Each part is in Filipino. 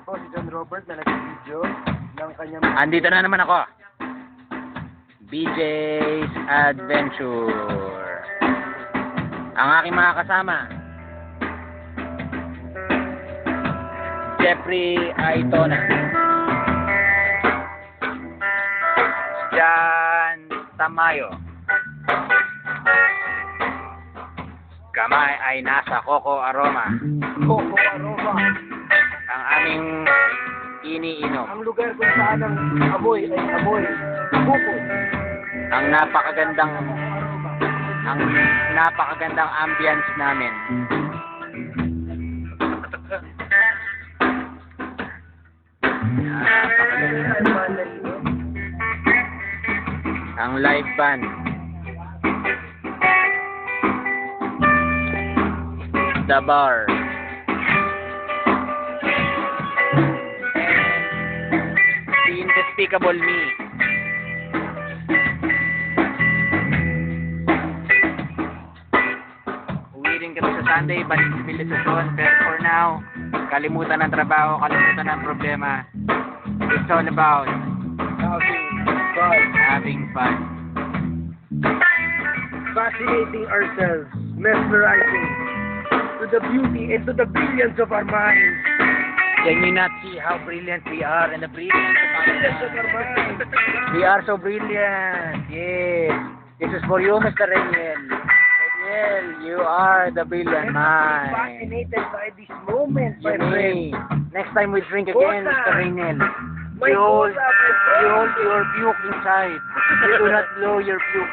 po si John Robert na nag-video ng kanyang... Andito na naman ako. BJ's Adventure. Ang aking mga kasama. Jeffrey Aitona. Jan Tamayo. Kamay ay nasa Coco Aroma. Coco Aroma. Ang aming iniinom. Ang lugar kung saan ang amoy ay amoy. Coco. Ang napakagandang ambience namin. Ang live band. The bar. The Indespicable Me. Uwi rin kami sa Sunday, balik sibilisasyon. Pero for now, kalimutan ng trabaho, kalimutan ng problema. It's all about having fun. Fascinating ourselves, mesmerizing to the beauty and to the brilliance of our minds. Can you not see how brilliant we are and the brilliance of our Brilliance of our minds. We are so brilliant. Yes. This is for you, Mr. Reniel. Reniel, you are the brilliant mind. Fascinated by this moment, my You friend. may. Next time we drink again, Cosa. Mr. Reniel. My You hold, cosa, my friend. you hold your puke inside. You do not blow your puke.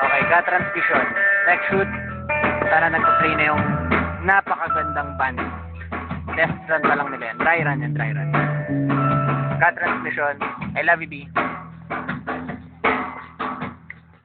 Okay, got transmission. Next shoot, sana nagpa-play na yung napakagandang band. Test run pa lang nila yan. Dry run yan, dry run. Got transmission. I love you, B.